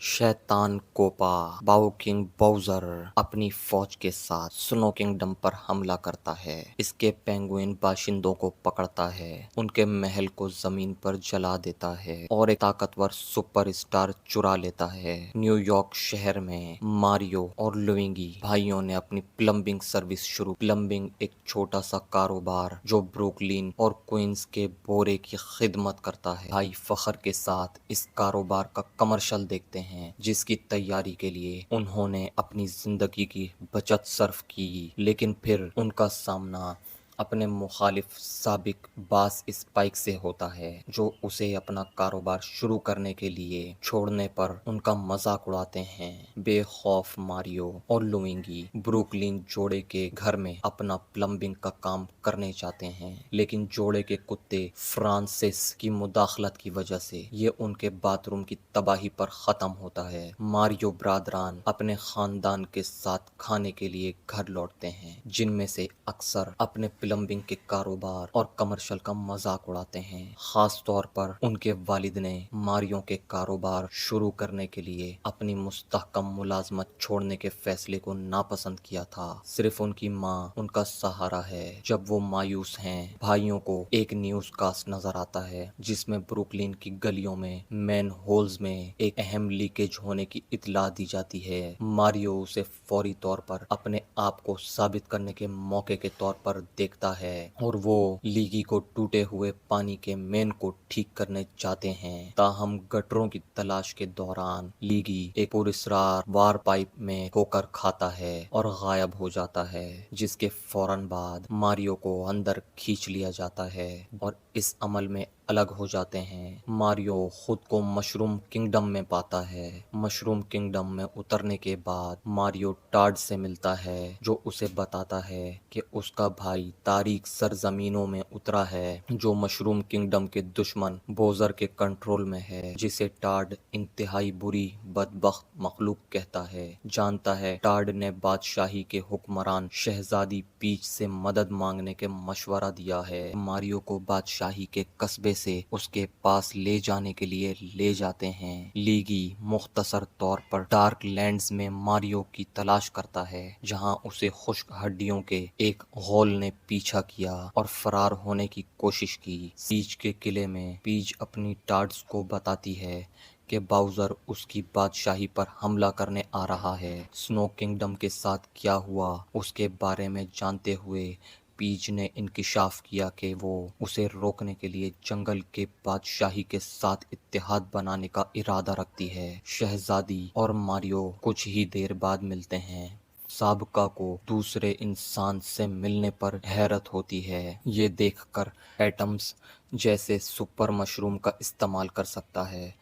शैतान कोपा बाओ किंग बाउज़र अपनी फौज के साथ स्नो किंगडम पर हमला करता है। इसके पेंगुइन बाशिंदों को पकड़ता है, उनके महल को जमीन पर जला देता है और एक ताकतवर सुपरस्टार चुरा लेता है। न्यूयॉर्क शहर में मारियो और लुइगी भाइयों ने अपनी प्लम्बिंग सर्विस शुरू। प्लम्बिंग एक छोटा सा कारोबार जो ब्रुकलिन और क्वींस के बोरे की खिदमत करता है। भाई फखर के साथ इस कारोबार का कमर्शियल देखते हैं जिसकी तैयारी के लिए उन्होंने अपनी जिंदगी की बचत सर्फ की, लेकिन फिर उनका सामना अपने मुखालिफ साबिक बास स्पाइक से होता है जो उसे अपना कारोबार शुरू करने के लिए छोड़ने पर उनका मजाक उड़ाते हैं। बेखौफ मारियो और लुइगी ब्रुकलिन जोड़े के घर में अपना प्लम्बिंग का काम करने चाहते हैं, लेकिन जोड़े के कुत्ते फ्रांसिस की मुदाखलत की वजह से ये उनके बाथरूम की तबाही पर खत्म होता है। मारियो ब्रादरान अपने खानदान के साथ खाने के लिए घर लौटते हैं, जिनमें से अक्सर अपने प्लम्बिंग के कारोबार और कमर्शियल का मजाक उड़ाते हैं। खास तौर पर उनके वालिद ने मारियो के कारोबार शुरू करने के लिए अपनी मुस्तहकम मुलाजमत छोड़ने के फैसले को नापसंद किया था। सिर्फ उनकी माँ उनका सहारा है। जब वो मायूस हैं, भाइयों को एक न्यूज कास्ट नजर आता है जिसमें ब्रुकलिन की गलियों में मैन होल्स में एक अहम लीकेज होने की इत्तला दी जाती है। मारियो उसे फौरी तौर पर अपने आप को साबित करने के मौके के तौर पर देखता है और वो लीगी को टूटे हुए पानी के मेन को ठीक करने चाहते हैं। ताहम गटरों की तलाश के दौरान लीगी एक पुरस्कार वार पाइप में होकर खाता है और गायब हो जाता है, जिसके फौरन बाद मारियो को अंदर खींच लिया जाता है और इस अमल में अलग हो जाते हैं। मारियो खुद को मशरूम किंगडम में पाता है। मशरूम किंगडम में उतरने के बाद मारियो टार्ड से मिलता है जो उसे बताता है कि उसका भाई तारीख सरजमीनों में उतरा है जो मशरूम किंगडम के दुश्मन बोजर के कंट्रोल में है, जिसे टार्ड इंतहाई बुरी बदबख्त मखलूक कहता है। जानता है टार्ड ने बादशाही के हुक्मरान शहजादी पीच से मदद मांगने के मशवरा दिया है। मारियो को बादशाही के कस्बे से उसके पास ले जाने के लिए ले जाते हैं। लीगी मुख्तसर तौर पर डार्क लैंड्स में मारियो की तलाश करता है, जहां उसे खुश्क हड्डियों के एक गौल ने पीछा किया और फरार होने की कोशिश की। पीच के किले में पीच अपनी टार्ड्स को बताती है कि बाउज़र उसकी बादशाही पर हमला करने आ रहा है। स्नो किंगडम के साथ क्या हुआ उसके बारे में जानते हुए पीच ने इंकिशाफ किया कि वो उसे रोकने के लिए जंगल के बादशाही के साथ इत्तेहाद बनाने का इरादा रखती है। शहजादी और मारियो कुछ ही देर बाद मिलते हैं। साबका को दूसरे इंसान से मिलने पर हैरत होती है। ये देखकर एटम्स जैसे सुपर मशरूम का इस्तेमाल कर सकता है,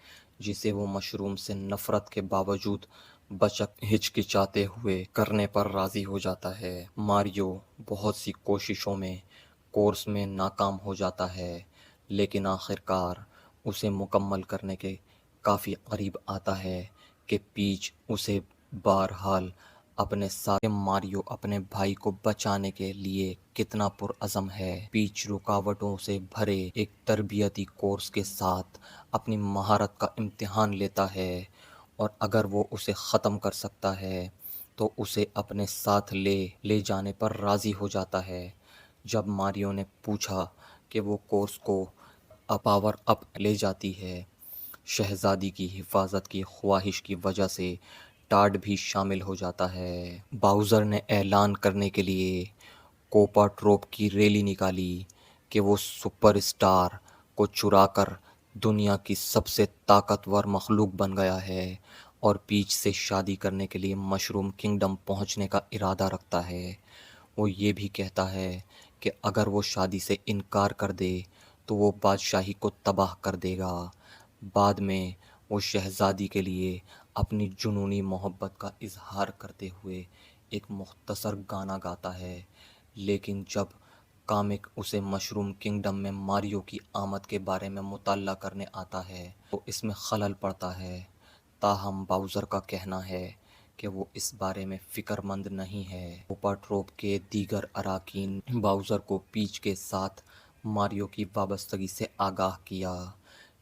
जिसे वो मशरूम से नफरत के बावजूद बचक हिचकिचाते हुए करने पर राजी हो जाता है। मारियो बहुत सी कोशिशों में कोर्स में नाकाम हो जाता है, लेकिन आखिरकार उसे मुकम्मल करने के काफ़ी करीब आता है कि पीच उसे बहरहाल अपने साथ। मारियो अपने भाई को बचाने के लिए कितना पुरअज़म है। पीच रुकावटों से भरे एक तरबियती कोर्स के साथ अपनी महारत का इम्तिहान लेता है और अगर वो उसे ख़त्म कर सकता है तो उसे अपने साथ ले जाने पर राज़ी हो जाता है। जब मारियो ने पूछा कि वो कोर्स को पावर अप ले जाती है, शहजादी की हिफाजत की ख्वाहिश की वजह से टार्ड भी शामिल हो जाता है। बाउज़र ने ऐलान करने के लिए कोपा ट्रोप की रैली निकाली कि वो सुपरस्टार को चुराकर दुनिया की सबसे ताकतवर मखलूक बन गया है और पीच से शादी करने के लिए मशरूम किंगडम पहुंचने का इरादा रखता है। वो ये भी कहता है कि अगर वो शादी से इनकार कर दे तो वो बादशाही को तबाह कर देगा। बाद में वो शहजादी के लिए अपनी जुनूनी मोहब्बत का इजहार करते हुए एक मुख्तसर गाना गाता है, लेकिन जब कामिक उसे मशरूम किंगडम में मारियो की आमद के बारे में मुताल्ला करने आता है तो इसमें खलल पड़ता है। ताहम बाउज़र का कहना है कि वो इस बारे में फ़िक्रमंद नहीं है। कोपा ट्रोप के दीगर अराकीन बाउज़र को पीच के साथ मारियो की वाबस्तगी से आगाह किया,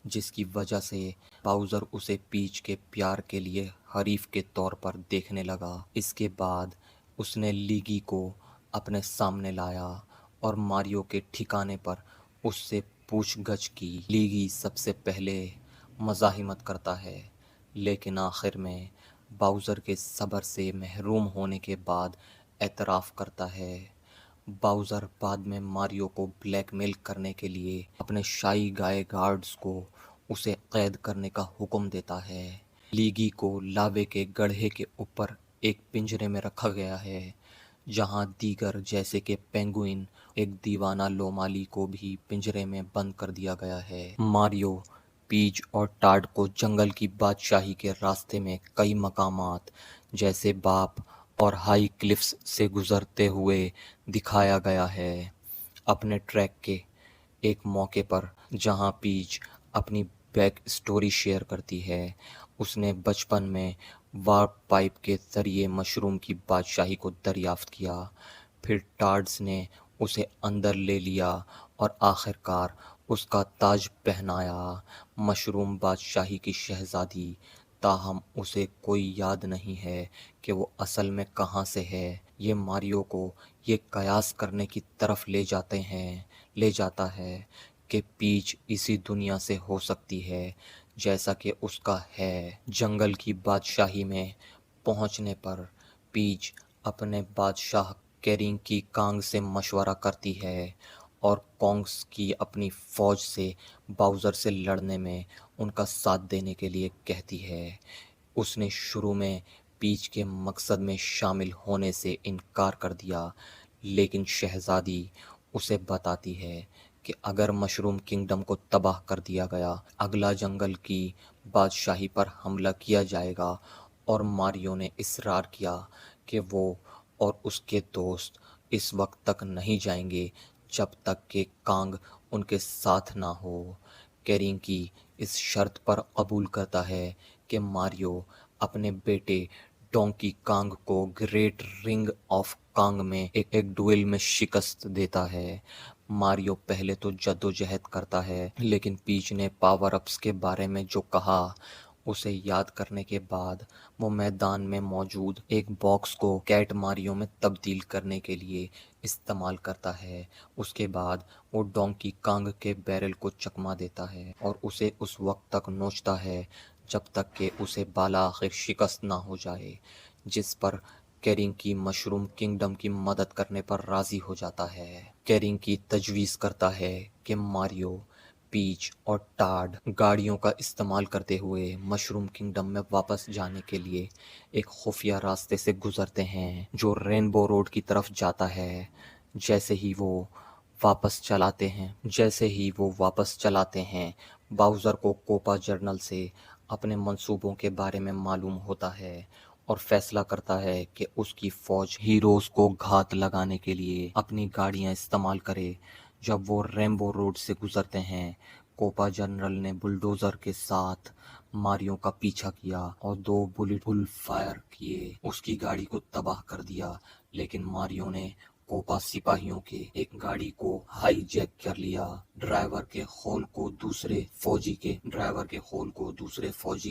जिसकी वजह से बाउज़र उसे पीच के प्यार के लिए हरीफ के तौर पर देखने लगा। इसके बाद उसने लीगी को अपने सामने लाया और मारियो के ठिकाने पर उससे पूछगछ की। लीगी सबसे पहले मज़ाहिमत करता है, लेकिन आखिर में बाउज़र के सब्र से महरूम होने के बाद एतराफ़ करता है। बाउज़र बाद में मारियो को ब्लैकमेल करने के लिए अपने शाई गाय गार्ड्स को उसे कैद करने का हुक्म देता है। लीगी को लावे के गड्ढे के ऊपर एक पिंजरे में रखा गया है, जहां दीगर जैसे कि पेंगुइन एक दीवाना लोमाली को भी पिंजरे में बंद कर दिया गया है। मारियो, पीच और टाड को जंगल की बादशाही के रास्ते में कई मकामात जैसे बाप और हाई क्लिफ्स से गुजरते हुए दिखाया गया है। अपने ट्रैक के एक मौके पर जहां पीच अपनी बैक स्टोरी शेयर करती है, उसने बचपन में वार्प पाइप के जरिए मशरूम की बादशाही को दरियाफ्त किया। फिर टार्ड्स ने उसे अंदर ले लिया और आखिरकार उसका ताज पहनाया, मशरूम बादशाही की शहजादी। ताहम उसे कोई याद नहीं है कि वो असल में कहाँ से है। ये मारियो को ये कयास करने की तरफ ले जाता है कि पीच इसी दुनिया से हो सकती है जैसा कि उसका है। जंगल की बादशाही में पहुंचने पर पीच अपने बादशाह केरिंग की कांग से मशवरा करती है और कॉन्ग्स की अपनी फौज से बाउज़र से लड़ने में उनका साथ देने के लिए कहती है। उसने शुरू में पीच के मकसद में शामिल होने से इनकार कर दिया, लेकिन शहजादी उसे बताती है कि अगर मशरूम किंगडम को तबाह कर दिया गया, अगला जंगल की बादशाही पर हमला किया जाएगा। और मारियो ने इसरार किया कि वो और उसके दोस्त इस वक्त तक नहीं जाएंगे जब तक कि कांग उनके साथ ना हो। केरिंग की इस शर्त पर कबूल करता है कि मारियो अपने बेटे डोंकी कांग को ग्रेट रिंग ऑफ कांग में एक डुएल में शिकस्त देता है। मारियो पहले तो जद्दोजहद करता है, लेकिन पीच ने पावर अप्स के बारे में जो कहा उसे याद करने के बाद वो मैदान में मौजूद एक बॉक्स को कैट मारियो में तब्दील करने के लिए इस्तेमाल करता है। उसके बाद वो डोंकी कांग के बैरल को चकमा देता है और उसे उस वक्त तक नोचता है जब तक कि उसे बाला आखिर शिकस्त ना हो जाए, जिस पर केरिंग की मशरूम किंगडम की मदद करने पर राजी हो जाता है। केरिंग की तजवीज़ करता है कि मारियो, पीच और टाड गाड़ियों का इस्तेमाल करते हुए मशरूम किंगडम में वापस जाने के लिए एक खुफिया रास्ते से गुजरते हैं जो रेनबो रोड की तरफ जाता है। जैसे ही वो वापस चलाते हैं, बाउज़र को कोपा जर्नल से अपने मंसूबों के बारे में मालूम होता है और फैसला करता है कि उसकी फौज हीरोज को घात लगाने के लिए अपनी गाड़ियां इस्तेमाल करे। जब वो रेनबो रोड से गुजरते हैं, कोपा जनरल ने बुलडोजर के साथ मारियो का पीछा किया और 2 बुलेट फुल फायर किए उसकी गाड़ी को तबाह कर दिया, लेकिन मारियो ने कोपा सिपाहियों के एक गाड़ी को हाईजैक कर लिया। ड्राइवर के खोल को दूसरे फौजी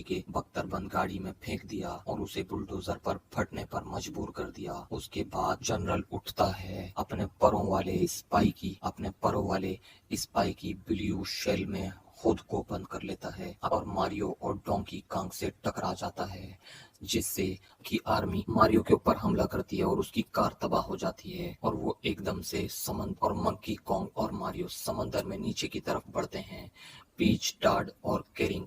के बख्तरबंद गाड़ी में फेंक दिया और उसे बुलडोजर पर फटने पर मजबूर कर दिया। उसके बाद जनरल उठता है अपने परों वाले स्पाई की ब्लू शेल में खुद को बंद कर लेता है और मारियो और डोंकी कांग से टकरा जाता है, जिससे की आर्मी मारियो के ऊपर हमला करती है और उसकी कार तबाह हो जाती है और वो एकदम से समंदर और मंकी कॉन्ग और मारियो समंदर में नीचे की तरफ बढ़ते हैं। पीच, टाड और केरिंग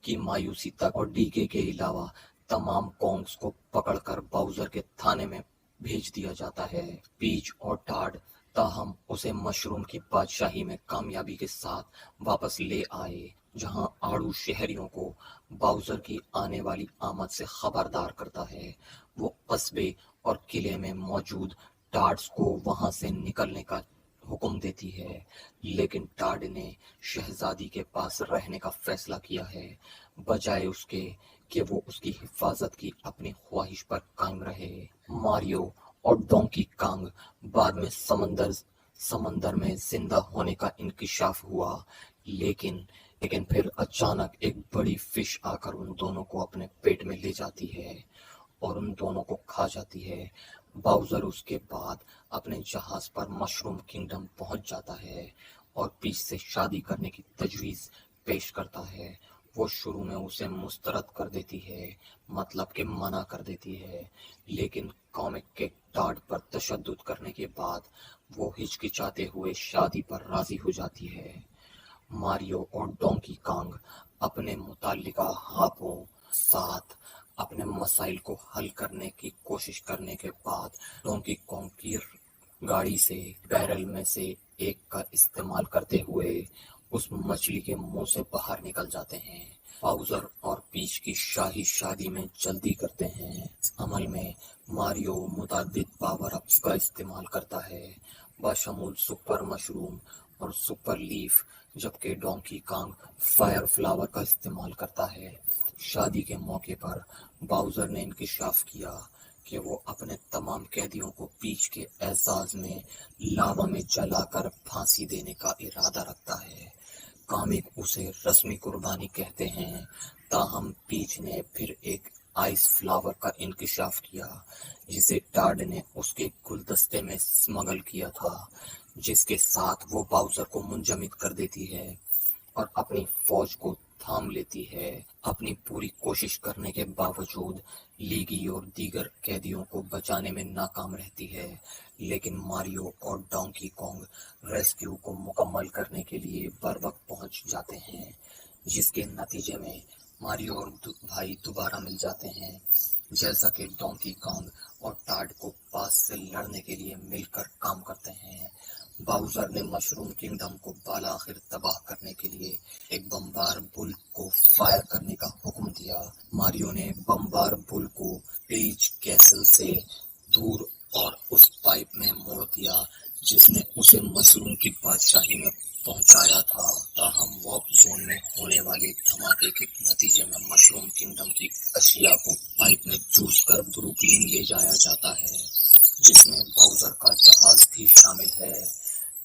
की मायूसी तक और डीके के अलावा तमाम कॉन्ग्स को पकड़कर बाउज़र के थाने में भेज दिया जाता है। पीच और टाड ताहम उसे मशरूम की बादशाही में कामयाबी के साथ वापस ले आए, जहां आड़ू शहरियों को बाउज़र की आने वाली आमद से खबरदार करता है। वो कस्बे और किले में मौजूद टार्ड्स को वहां से निकलने का हुक्म देती है, लेकिन टार्ड ने शहजादी के पास रहने का फैसला किया है, बजाय उसके कि वो उसकी हिफाजत की अपनी ख्वाहिश पर कायम रहे। मारियो और डोंकी कांग बाद में समंदर में जिंदा होने का इंकिशाफ हुआ, लेकिन لیکن پھر اچانک ایک بڑی فش آ کر ان دونوں کو اپنے پیٹ میں لے جاتی ہے اور ان دونوں کو کھا جاتی ہے۔ باؤزر اس کے بعد اپنے جہاز پر مشروم کنگڈم پہنچ جاتا ہے اور پیچ سے شادی کرنے کی تجویز پیش کرتا ہے۔ وہ شروع میں اسے مسترد کر دیتی ہے، مطلب کہ منع کر دیتی ہے، لیکن کامک کے ٹاڈ پر تشدد کرنے کے بعد وہ ہچکچاتے ہوئے شادی پر راضی ہو جاتی ہے۔ ماریو اور ڈونکی کانگ اپنے متعلقہ ہاتھوں ساتھ اپنے مسائل کو حل کرنے کی کوشش کرنے کے بعد ڈونکی کانگ کی گاڑی سے بیرل میں سے ایک کا استعمال کرتے ہوئے اس مچھلی کے منہ سے باہر نکل جاتے ہیں۔ باؤزر اور پیچ کی شاہی شادی میں جلدی کرتے ہیں۔ اس عمل میں ماریو متعدد پاور اپس کا استعمال کرتا ہے، بشمول سپر مشروم اور سپر لیف، جبکہ ڈونکی کانگ فائر فلاور کا استعمال کرتا ہے۔ شادی کے موقع پر باؤزر نے انکشاف کیا کہ وہ اپنے تمام قیدیوں کو پیچ کے اعزاز میں لاوا میں جلا کر پھانسی دینے کا ارادہ رکھتا ہے۔ کامک اسے رسمی قربانی کہتے ہیں، تاہم پیچ نے پھر ایک آئس فلاور کا انکشاف کیا جسے ٹاڈ نے اس کے گلدستے میں اسمگل کیا تھا، جس کے ساتھ وہ باؤزر کو منجمد کر دیتی ہے اور اپنی فوج کو تھام لیتی ہے۔ اپنی پوری کوشش کرنے کے باوجود لیگی اور دیگر قیدیوں کو بچانے میں ناکام رہتی ہے، لیکن ماریو اور ڈونکی کانگ ریسکیو کو مکمل کرنے کے لیے بر وقت پہنچ جاتے ہیں، جس کے نتیجے میں ماریو اور بھائی دوبارہ مل جاتے ہیں، جیسا کہ ڈونکی کانگ اور ٹاڈ کو پاس سے لڑنے کے لیے مل کر کام کرتے ہیں۔ باؤزر نے مشروم کنگڈم کو بالآخر تباہ کرنے کے لیے ایک بمبار بل کو فائر کرنے کا حکم دیا۔ ماریو نے بمبار بل کو پیچ کیسل سے دور اور اس پائپ میں موڑ دیا جس نے اسے مشروم کی بادشاہی میں پہنچایا تھا، تاہم وارپ زون میں ہونے والے دھماکے کے نتیجے میں مشروم کنگڈم کی اشیاء کو پائپ میں چوس کر بروکلین لے جایا جاتا ہے، جس میں باؤزر کا جہاز بھی شامل ہے،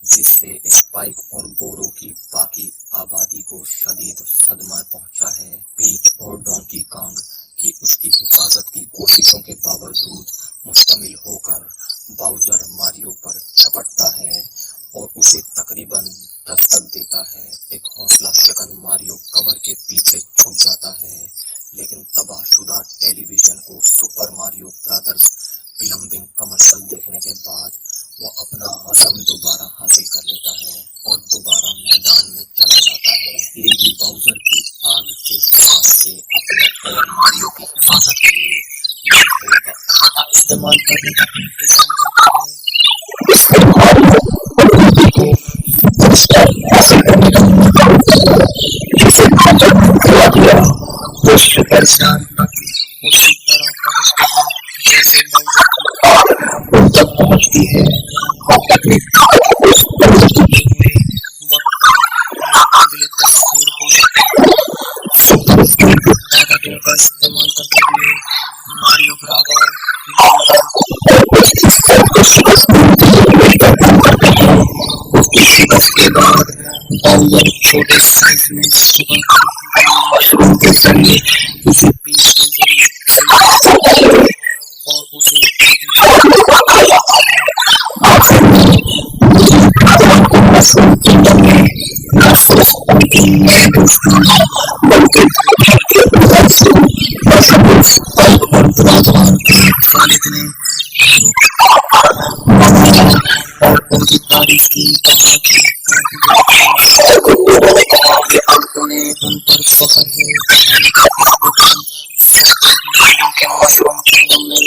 جس سے اسپائک اور بورو کی باقی آبادی کو شدید صدمہ پہنچا ہے۔ پیچ اور ڈونکی کانگ کی اس کی حفاظت کی کوششوں کے باوجود مشتمل ہو کر باؤزر ماریو پر جھپٹتا ہے اور اسے تقریباً دستک دیتا ہے۔ ایک حوصلہ شکن ماریو کور کے پیچھے چھپ جاتا ہے، لیکن تباہ شدہ ٹیلی ویژن کو super Mario brothers plumbing commercial دیکھنے کے بعد وہ اپنا عزم دوبارہ حاصل کر لیتا ہے اور دوبارہ میدان میں چلا جاتا ہے۔ لیگی باؤزر کی آگ کے سانس سے اپنے اور ماریو کی حفاظت کے لیے بلیک ہول کا احاطہ استعمال کرنے کا انتظام کرتا ہے۔ اس نے ماریو اور لیگی کو حاصل کرنے کا موقع دیا، جسے باؤزر نے کھلا دیا۔ وہ سپر سیان تک اسی طرح پہنچ گیا جیسے باؤزر کی آگ ان تک پہنچتی ہے۔ اپنی طاقت کو استعمال کرتے ہوئے اگلے 10 فٹ ہو جاتے ہیں۔ سپر فیلڈ طاقتوں کا استعمال کرتے ہوئے ماریو برابر کو شکست ملنے کا کام کرتے ہیں۔ اس کی شکست کے بعد باؤزر چھوٹے سائز میں سپر مشروم کے ذریعے اسے پیچ کے ذریعے کھلایا جاتا ہے اور اسے مشروم کنگڈم میں نہ صرف ان کی نئے دوستوں بلکہ مشہور سپر اور برادران کے والد نے اور ان کی تعریف کی، تاکہ لوگوں نے کہا کہ اب انہیں ان پر فخر ہے کہ مشروم کنگڈم میں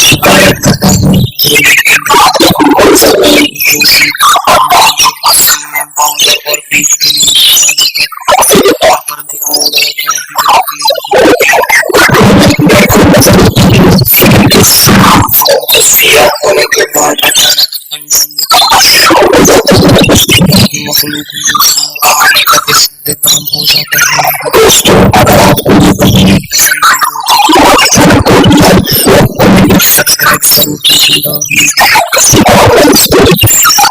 شکایت کرتا ہوں اور پیچ کے لیے मखलूक आने का इससे काम हो जाता है